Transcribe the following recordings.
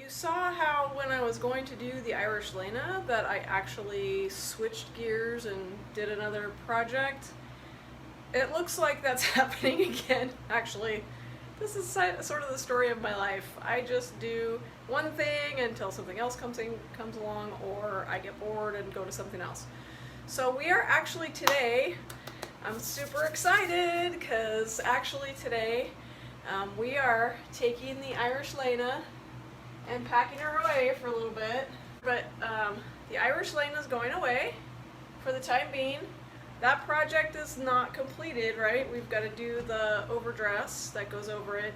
You saw how when I was going to do the Irish Lena that I actually switched gears and did another project? It looks like that's happening again, actually. This is sort of the story of my life. I just do one thing until something else comes along, or I get bored and go to something else. So we are actually today, I'm super excited because actually today we are taking the Irish Lena and packing her away for a little bit. But the Irish Lena is going away for the time being. That project is not completed, right? We've got to do the overdress that goes over it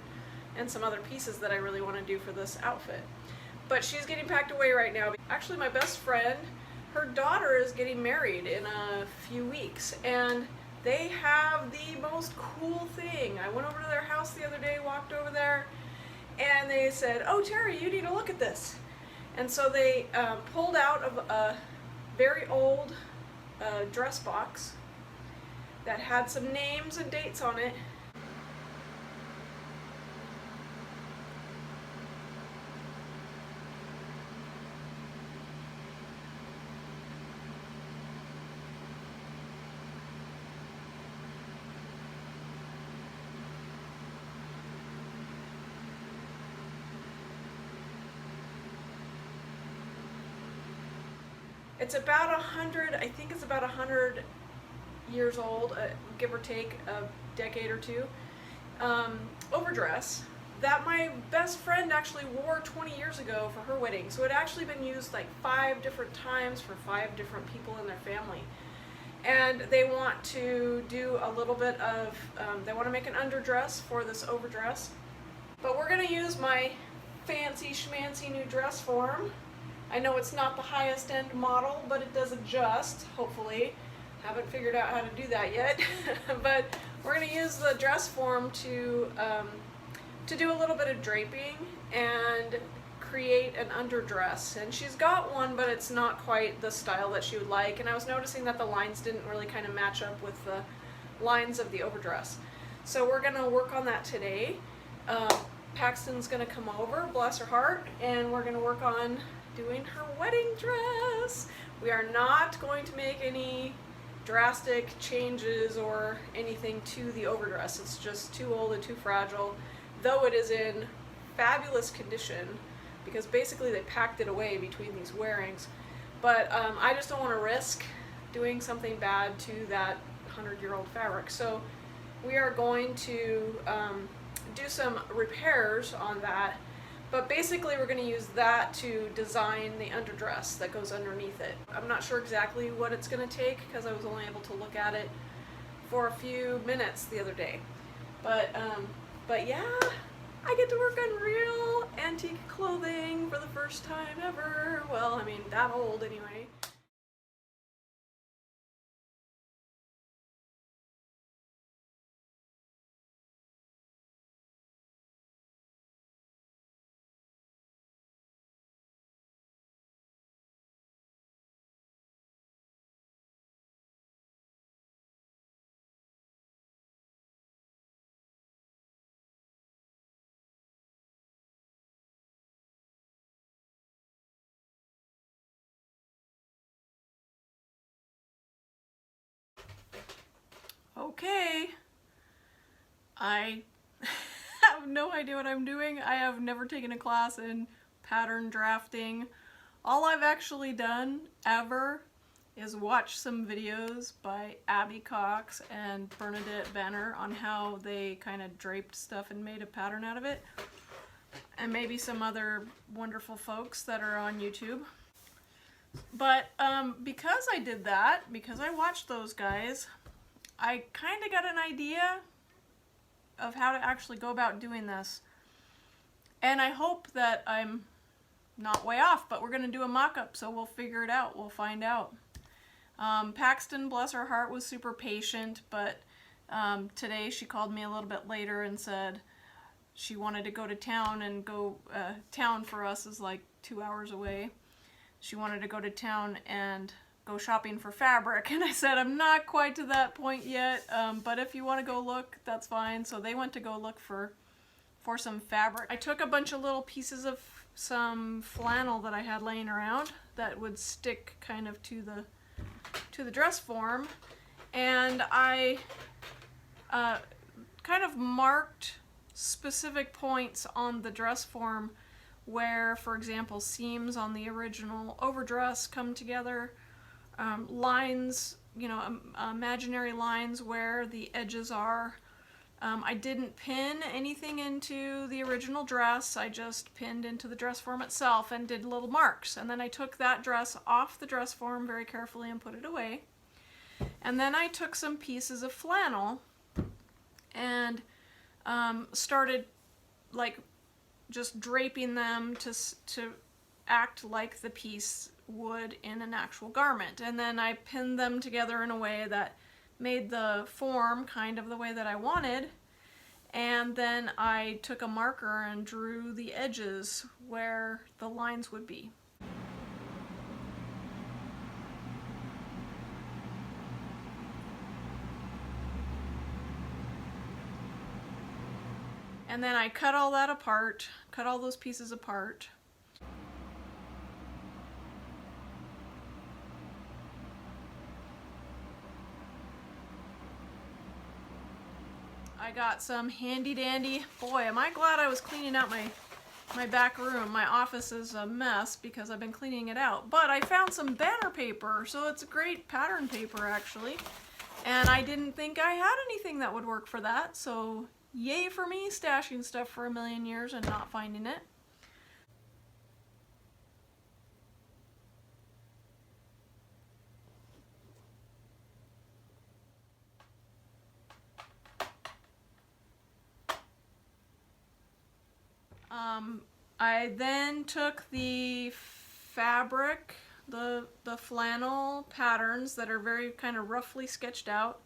and some other pieces that I really want to do for this outfit. But she's getting packed away right now. Actually, my best friend, her daughter is getting married in a few weeks, and they have the most cool thing. I went over to their house the other day, walked over there, and they said, "Oh, Terri, you need to look at this." And so they pulled out of a very old dress box that had some names and dates on it. It's about 100, I think it's about 100 years old, give or take a decade or two, overdress that my best friend actually wore 20 years ago for her wedding. So it had actually been used like 5 different times for 5 different people in their family. And they want to do a little bit of, they want to make an underdress for this overdress. But we're going to use my fancy schmancy new dress form. I know it's not the highest end model, but it does adjust, hopefully. Haven't figured out how to do that yet. But we're going to use the dress form to do a little bit of draping and create an underdress. And she's got one, but it's not quite the style that she would like. And I was noticing that the lines didn't really kind of match up with the lines of the overdress. So we're going to work on that today. Paxton's going to come over, bless her heart, and we're going to work on doing her wedding dress. We are not going to make any drastic changes or anything to the overdress. It's just too old and too fragile, though it is in fabulous condition because basically they packed it away between these wearings. But I just don't want to risk doing something bad to that 100-year-old fabric. So we are going to do some repairs on that. But basically we're going to use that to design the underdress that goes underneath it. I'm not sure exactly what it's going to take because I was only able to look at it for a few minutes the other day. But yeah, I get to work on real antique clothing for the first time ever. Well, I mean, that old anyway. Okay, I have no idea what I'm doing. I have never taken a class in pattern drafting. All I've actually done ever is watch some videos by Abby Cox and Bernadette Benner on how they kind of draped stuff and made a pattern out of it. And maybe some other wonderful folks that are on YouTube. But because I did that, because I watched those guys, I kind of got an idea of how to actually go about doing this. And I hope that I'm not way off, but we're going to do a mock-up, so we'll figure it out. We'll find out. Paxton, bless her heart, was super patient, but today she called me a little bit later and said she wanted to go to town and go, town for us is like 2 hours away. She wanted to go to town and go shopping for fabric, and I said I'm not quite to that point yet, but if you want to go look, that's fine. So they went to go look for for some fabric. I took a bunch of little pieces of some flannel that I had laying around that would stick kind of to the dress form, and I kind of marked specific points on the dress form where, for example, seams on the original overdress come together, lines, you know, imaginary lines where the edges are. I didn't pin anything into the original dress, I just pinned into the dress form itself and did little marks. And then I took that dress off the dress form very carefully and put it away. And then I took some pieces of flannel and started like just draping them to act like the piece would in an actual garment. And then I pinned them together in a way that made the form kind of the way that I wanted, and then I took a marker and drew the edges where the lines would be. And then I cut all that apart, cut all those pieces apart. I got some handy dandy, boy am I glad I was cleaning out my back room. My office is a mess because I've been cleaning it out, but I found some banner paper, so it's a great pattern paper actually, and I didn't think I had anything that would work for that, so yay for me stashing stuff for a million years and not finding it. I then took the fabric, the flannel patterns that are very kind of roughly sketched out.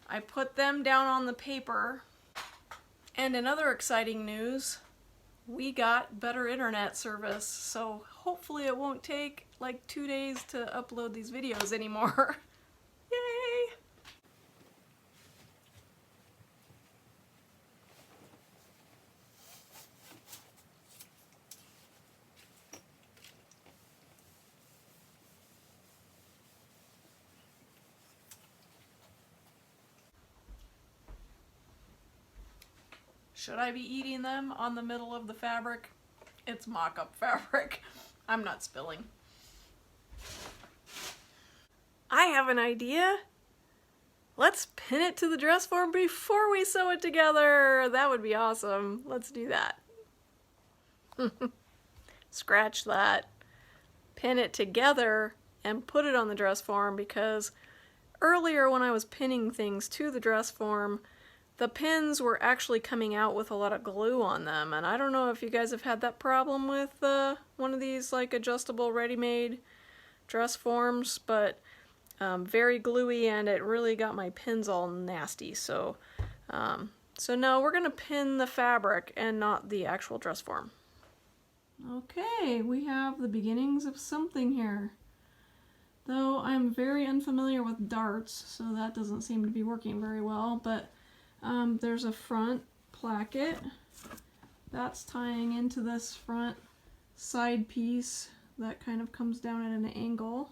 I put them down on the paper, and in other exciting news, we got better internet service, so hopefully it won't take like 2 days to upload these videos anymore. Yay! Should I be eating them on the middle of the fabric? It's mock-up fabric. I'm not spilling. I have an idea. Let's pin it to the dress form before we sew it together. That would be awesome. Let's do that. Scratch that. Pin it together and put it on the dress form, because earlier when I was pinning things to the dress form, the pins were actually coming out with a lot of glue on them, and I don't know if you guys have had that problem with one of these like adjustable ready-made dress forms, but very gluey, and it really got my pins all nasty. So no, we're gonna pin the fabric and not the actual dress form. Okay, we have the beginnings of something here. Though I'm very unfamiliar with darts, so that doesn't seem to be working very well, but there's a front placket that's tying into this front side piece that kind of comes down at an angle.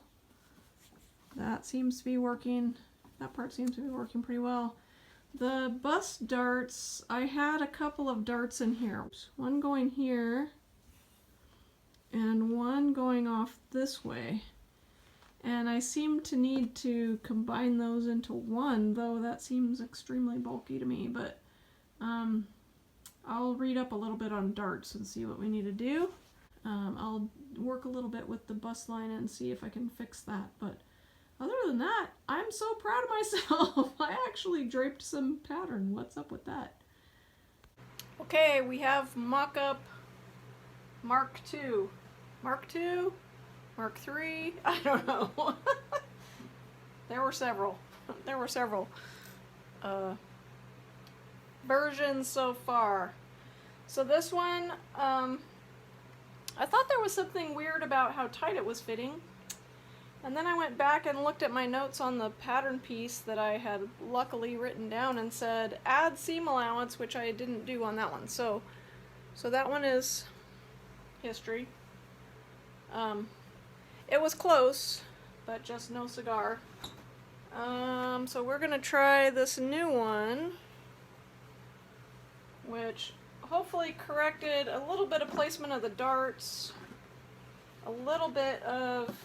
That seems to be working, that part seems to be working pretty well. The bust darts, I had a couple of darts in here. One going here and one going off this way. And I seem to need to combine those into one, though that seems extremely bulky to me, but I'll read up a little bit on darts and see what we need to do. I'll work a little bit with the bust line and see if I can fix that, but other than that, I'm so proud of myself. I actually draped some pattern. What's up with that? Okay, we have mock-up Mark II. Mark II? Mark III? I don't know. There were several. There were several versions so far. So this one, I thought there was something weird about how tight it was fitting. And then I went back and looked at my notes on the pattern piece that I had luckily written down and said add seam allowance, which I didn't do on that one. So that one is history. It was close, but just no cigar. So we're gonna try this new one, which hopefully corrected a little bit of placement of the darts, a little bit of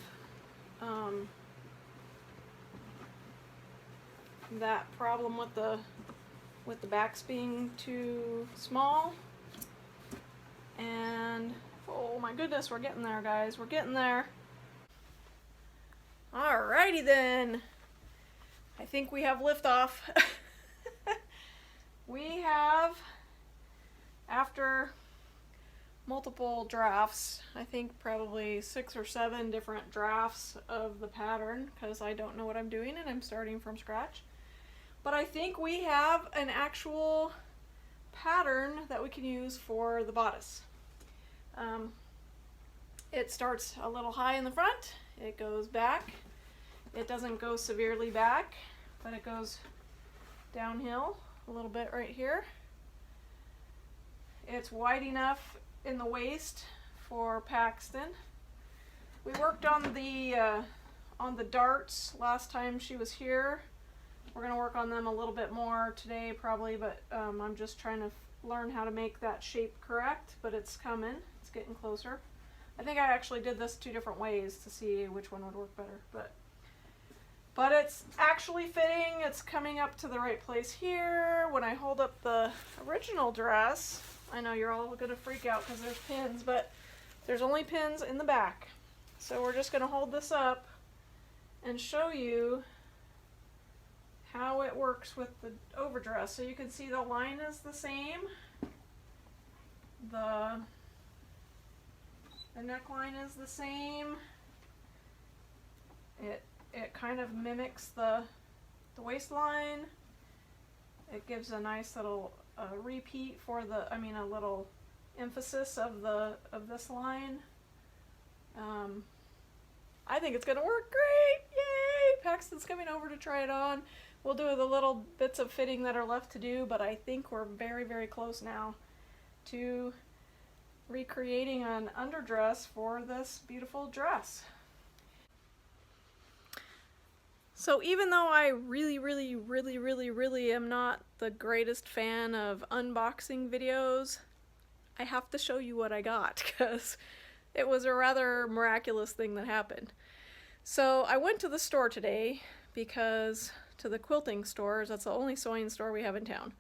that problem with the backs being too small. And oh my goodness, we're getting there, guys. We're getting there. Alrighty then. I think we have liftoff. We have, after multiple drafts, I think probably 6 or 7 different drafts of the pattern, because I don't know what I'm doing and I'm starting from scratch. But I think we have an actual pattern that we can use for the bodice. It starts a little high in the front, it goes back. It doesn't go severely back, but it goes downhill a little bit right here. It's wide enough in the waist for Paxton. We worked on the darts last time she was here. We're going to work on them a little bit more today probably, but I'm just trying to learn how to make that shape correct, but it's coming. It's getting closer. I think I actually did this 2 different ways to see which one would work better, but it's actually fitting. It's coming up to the right place here. When I hold up the original dress, I know you're all going to freak out because there's pins, but there's only pins in the back. So we're just going to hold this up and show you how it works with the overdress. So you can see the line is the same. The neckline is the same. It kind of mimics the waistline. It gives a nice little repeat for a little emphasis of this line. I think it's gonna work great! Yay! Paxton's coming over to try it on. We'll do the little bits of fitting that are left to do, but I think we're very, very close now to recreating an underdress for this beautiful dress. So even though I really am not the greatest fan of unboxing videos, I have to show you what I got because it was a rather miraculous thing that happened. So I went to the store today because to the quilting stores, that's the only sewing store we have in town.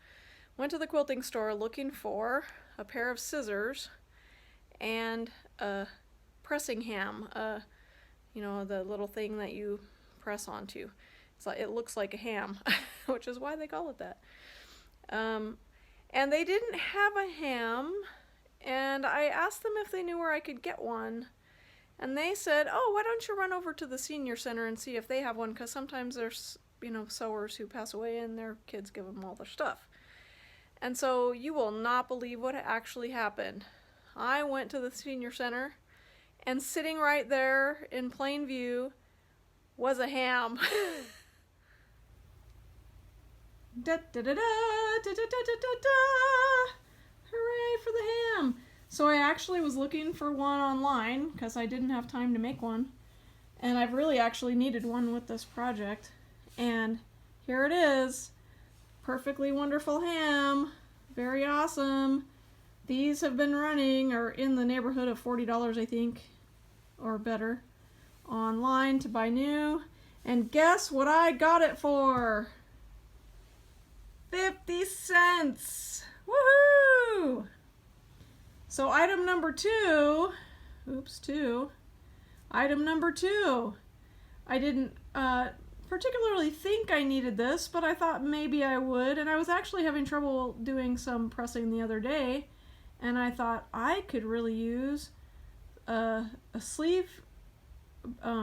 Went to the quilting store looking for a pair of scissors and a pressing ham, you know, the little thing that you press onto. It looks like a ham, which is why they call it that. And they didn't have a ham, and I asked them if they knew where I could get one, and they said, oh, why don't you run over to the senior center and see if they have one, because sometimes there's, you know, sewers who pass away and their kids give them all their stuff. And so you will not believe what actually happened. I went to the senior center, and sitting right there in plain view was a ham. Da, da, da, da, da, da, da, da, da. Hooray for the ham! So I actually was looking for one online because I didn't have time to make one, and I've really actually needed one with this project, and here it is. Perfectly wonderful ham. Very awesome. These have been running, or in the neighborhood of $40 I think, or better, online to buy new. And guess what I got it for? 50 cents! Woohoo! So item number 2, item number 2. I didn't particularly think I needed this, but I thought maybe I would, and I was actually having trouble doing some pressing the other day, and I thought I could really use a sleeve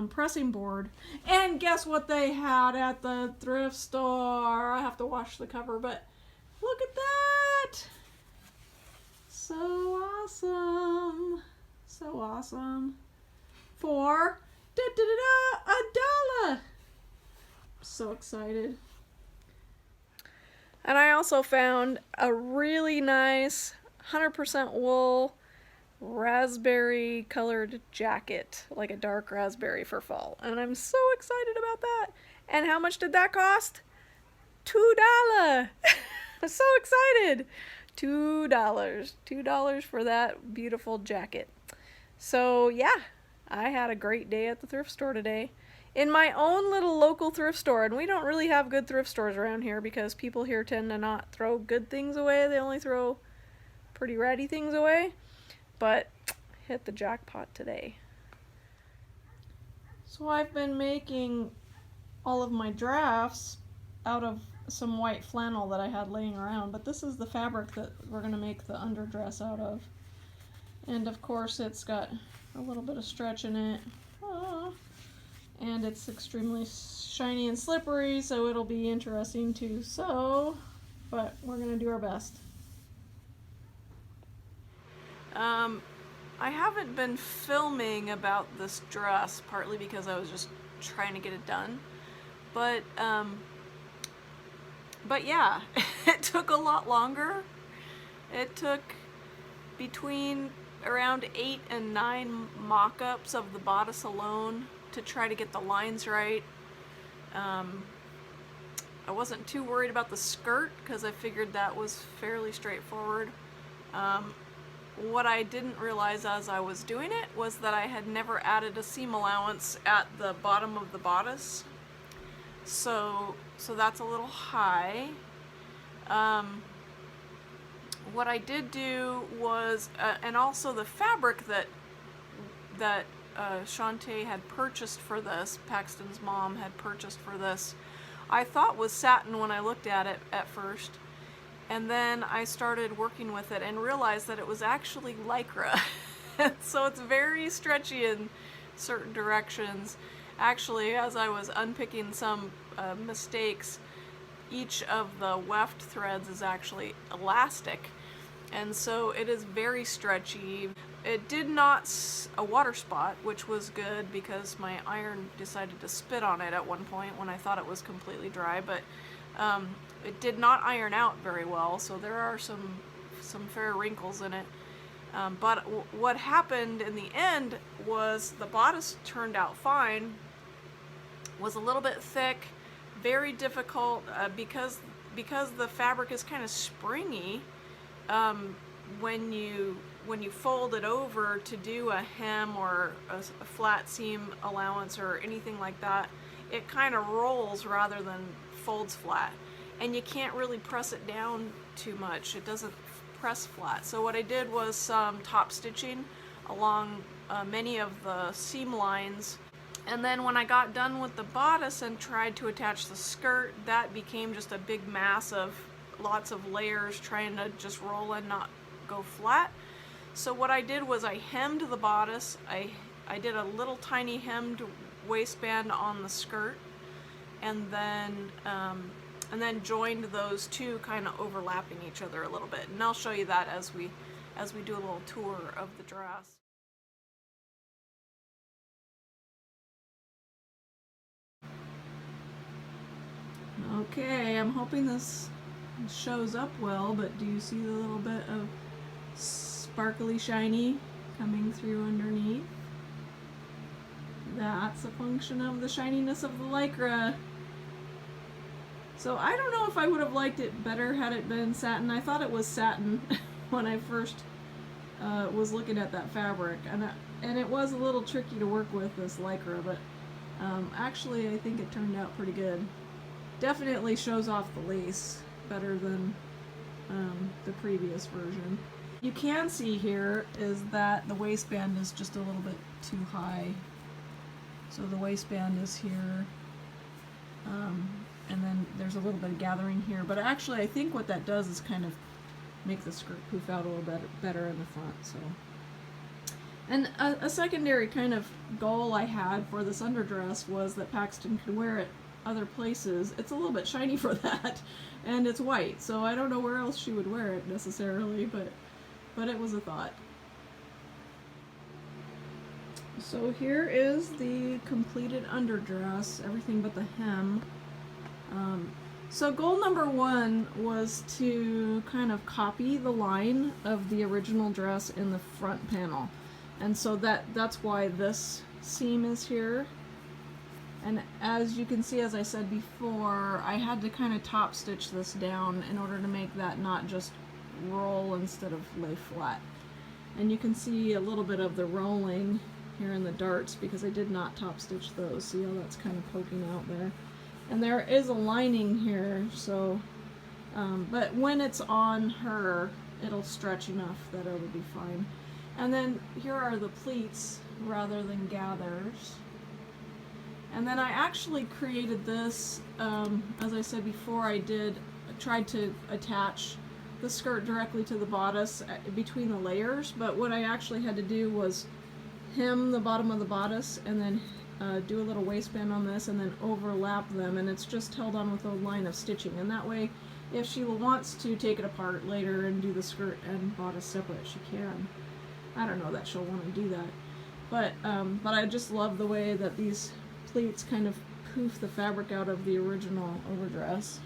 pressing board. And guess what they had at the thrift store? I have to wash the cover, but look at that! So awesome! So awesome. For Da da da da! $1! So excited. And I also found a really nice 100% wool raspberry colored jacket, like a dark raspberry for fall. And I'm so excited about that. And how much did that cost? $2! I'm so excited. $2. $2 for that beautiful jacket. So yeah, I had a great day at the thrift store today. In my own little local thrift store, and we don't really have good thrift stores around here because people here tend to not throw good things away. They only throw pretty ratty things away. But hit the jackpot today. So I've been making all of my drafts out of some white flannel that I had laying around, but this is the fabric that we're going to make the underdress out of. And of course it's got a little bit of stretch in it. And it's extremely shiny and slippery, so it'll be interesting to sew, but we're going to do our best. I haven't been filming about this dress, partly because I was just trying to get it done, but yeah, it took a lot longer. It took between around 8 and 9 mock-ups of the bodice alone to try to get the lines right. I wasn't too worried about the skirt because I figured that was fairly straightforward. What I didn't realize as I was doing it was that I had never added a seam allowance at the bottom of the bodice. So that's a little high. What I did do was, and also the fabric that Shantae had purchased for this, Paxton's mom had purchased for this, I thought was satin when I looked at it at first. And then I started working with it and realized that it was actually Lycra. So it's very stretchy in certain directions. Actually, as I was unpicking some mistakes, each of the weft threads is actually elastic. And so it is very stretchy. It did not a water spot, which was good because my iron decided to spit on it at one point when I thought it was completely dry, but it did not iron out very well, so there are some fair wrinkles in it. But what happened in the end was the bodice turned out fine, was a little bit thick, very difficult because the fabric is kind of springy. When you fold it over to do a hem or a flat seam allowance or anything like that, it kind of rolls rather than folds flat, and you can't really press it down too much. It doesn't press flat. So what I did was some top stitching along many of the seam lines, and then when I got done with the bodice and tried to attach the skirt, that became just a big mass of lots of layers trying to just roll and not go flat. So what I did was I hemmed the bodice. I did a little tiny hemmed waistband on the skirt, and then joined those two kind of overlapping each other a little bit. And I'll show you that as we do a little tour of the dress. Okay, I'm hoping this shows up well, but do you see the little bit of sparkly shiny coming through underneath? That's a function of the shininess of the Lycra. So I don't know if I would have liked it better had it been satin. I thought it was satin when I first was looking at that fabric, and it was a little tricky to work with, this Lycra, but actually I think it turned out pretty good. Definitely shows off the lace better than the previous version. You can see here is that the waistband is just a little bit too high. So the waistband is here, and then there's a little bit of gathering here, but actually I think what that does is kind of make the skirt poof out a little bit better in the front. So, and a secondary kind of goal I had for this underdress was that Paxton could wear it other places. It's a little bit shiny for that, and it's white, so I don't know where else she would wear it necessarily, but it was a thought. So here is the completed underdress, everything but the hem. So goal number one was to kind of copy the line of the original dress in the front panel. And so that's why this seam is here. And as you can see, as I said before, I had to kind of top stitch this down in order to make that not just roll instead of lay flat. And you can see a little bit of the rolling here in the darts because I did not top stitch those. See how that's kind of poking out there? And there is a lining here, so but when it's on her, it'll stretch enough that it'll be fine. And then here are the pleats rather than gathers. And then I actually created this, as I said before, I tried to attach the skirt directly to the bodice between the layers, but what I actually had to do was hem the bottom of the bodice and then do a little waistband on this and then overlap them, and it's just held on with a line of stitching, and that way if she wants to take it apart later and do the skirt and bodice separate, she can. I don't know that she'll want to do that, but I just love the way that these pleats kind of poof the fabric out of the original overdress.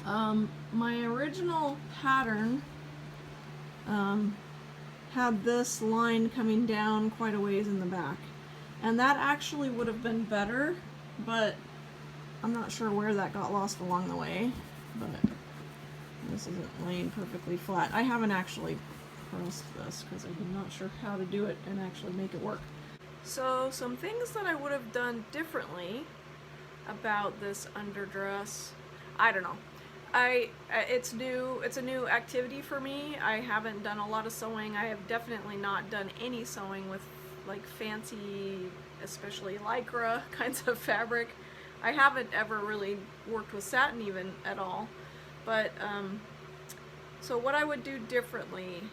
My original pattern had this line coming down quite a ways in the back, and that actually would have been better, but I'm not sure where that got lost along the way. But this isn't laying perfectly flat. I haven't actually pressed this because I'm not sure how to do it and actually make it work. So some things that I would have done differently about this underdress, I don't know. It's new. It's a new activity for me. I haven't done a lot of sewing. I have definitely not done any sewing with like fancy, especially lycra kinds of fabric. I haven't ever really worked with satin even at all. But so what I would do differently,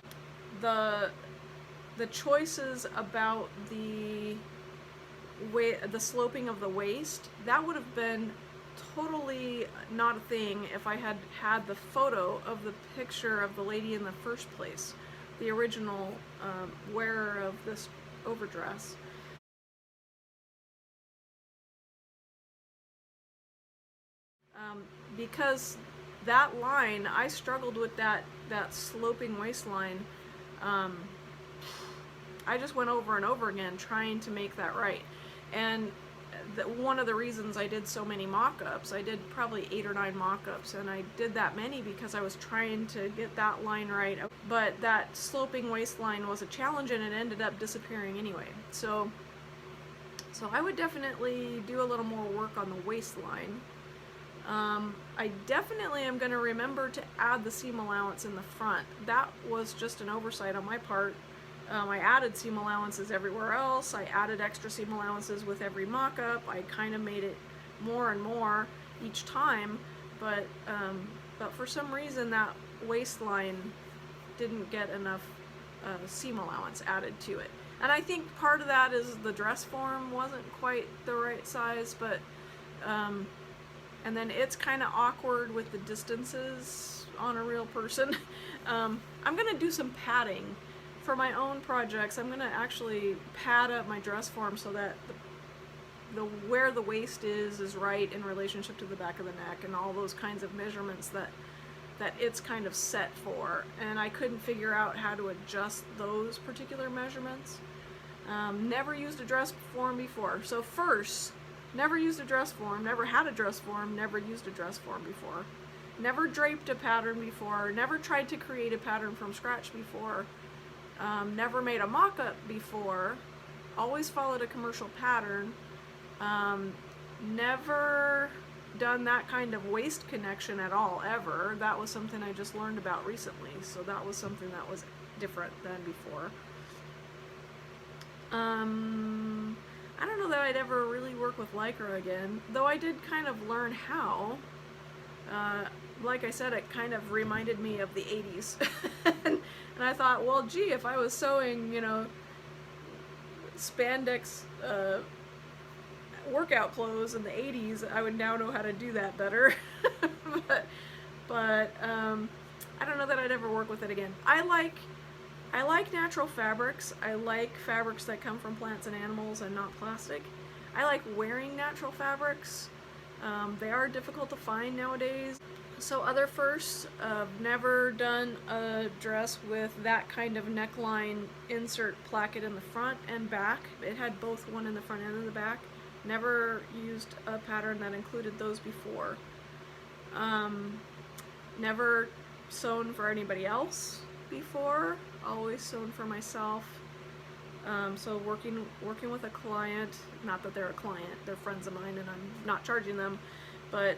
the choices about the sloping of the waist, that would have been totally not a thing if I had had the photo of the picture of the lady in the first place, the original wearer of this overdress. Because that line, I struggled with that sloping waistline. I just went over and over again trying to make that right. And one of the reasons I did so many mock-ups, I did probably 8 or 9 mock-ups, and I did that many because I was trying to get that line right. But that sloping waistline was a challenge, and it ended up disappearing anyway. So I would definitely do a little more work on the waistline. I definitely am going to remember to add the seam allowance in the front. That was just an oversight on my part. I added seam allowances everywhere else. I added extra seam allowances with every mock-up. I kind of made it more and more each time, but for some reason that waistline didn't get enough seam allowance added to it. And I think part of that is the dress form wasn't quite the right size, but and then it's kind of awkward with the distances on a real person. I'm going to do some padding. For my own projects, I'm going to actually pad up my dress form so that where the waist is right in relationship to the back of the neck and all those kinds of measurements that it's kind of set for. And I couldn't figure out how to adjust those particular measurements. Never used a dress form before. So first, never used a dress form, never had a dress form, never used a dress form before. Never draped a pattern before, never tried to create a pattern from scratch before. Never made a mock-up before, always followed a commercial pattern, never done that kind of waist connection at all, ever. That was something I just learned about recently, so that was something that was different than before. I don't know that I'd ever really work with lycra again, though I did kind of learn how. Like I said, it kind of reminded me of the 80s. And I thought, well, gee, if I was sewing, you know, spandex workout clothes in the 80s, I would now know how to do that better. but I don't know that I'd ever work with it again. I like I like natural fabrics. I like fabrics that come from plants and animals and not plastic. I like wearing natural fabrics. They are difficult to find nowadays. So other firsts, never done a dress with that kind of neckline insert placket in the front and back. It had both one in the front and in the back. Never used a pattern that included those before. Never sewn for anybody else before. Always sewn for myself. So working with a client, not that they're a client, they're friends of mine and I'm not charging them, but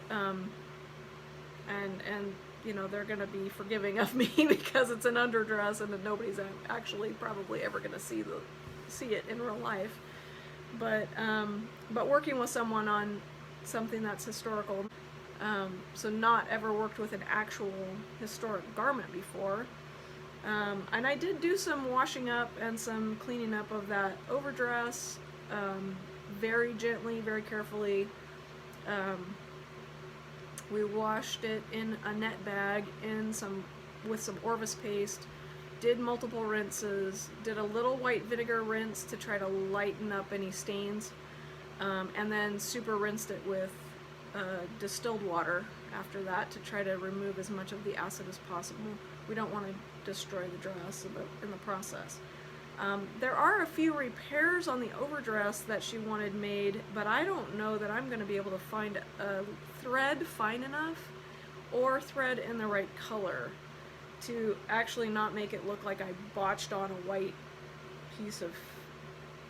and you know, they're gonna be forgiving of me because it's an underdress and nobody's actually probably ever gonna see it in real life. But working with someone on something that's historical, so not ever worked with an actual historic garment before. And I did do some washing up and some cleaning up of that overdress, very gently, very carefully. We washed it in a net bag with some Orvis paste, did multiple rinses, did a little white vinegar rinse to try to lighten up any stains, and then super rinsed it with distilled water after that to try to remove as much of the acid as possible. We don't want to destroy the dress in the process. There are a few repairs on the overdress that she wanted made, but I don't know that I'm going to be able to find a thread fine enough or thread in the right color to actually not make it look like I botched on a white piece of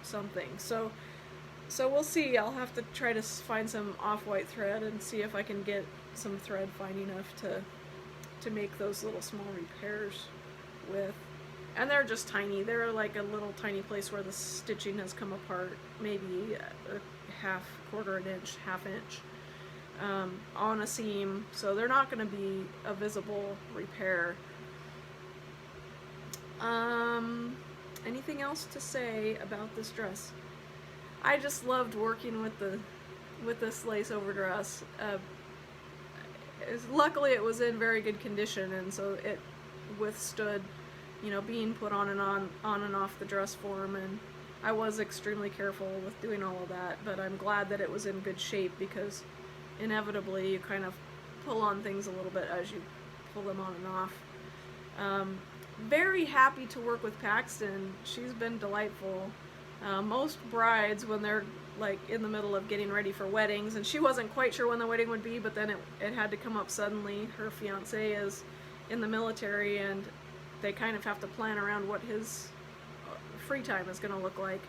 something. So we'll see. I'll have to try to find some off-white thread and see if I can get some thread fine enough to make those little small repairs with. And they're just tiny. They're like a little tiny place where the stitching has come apart, maybe a quarter an inch, half inch, on a seam. So they're not going to be a visible repair. Anything else to say about this dress? I just loved working with this lace overdress. Luckily it was in very good condition, and so it withstood, you know, being put on and off the dress form, and I was extremely careful with doing all of that, but I'm glad that it was in good shape because inevitably you kind of pull on things a little bit as you pull them on and off. Very happy to work with Paxton. She's been delightful. Most brides, when they're like in the middle of getting ready for weddings, and she wasn't quite sure when the wedding would be, but then it had to come up suddenly. Her fiance is in the military and they kind of have to plan around what his free time is going to look like.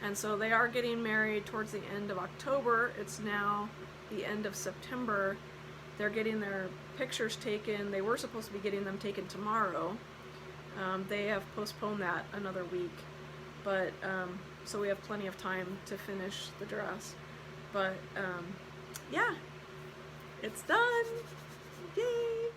And so they are getting married towards the end of October. It's now the end of September. They're getting their pictures taken. They were supposed to be getting them taken tomorrow. They have postponed that another week. But so we have plenty of time to finish the dress. But yeah, it's done. Yay!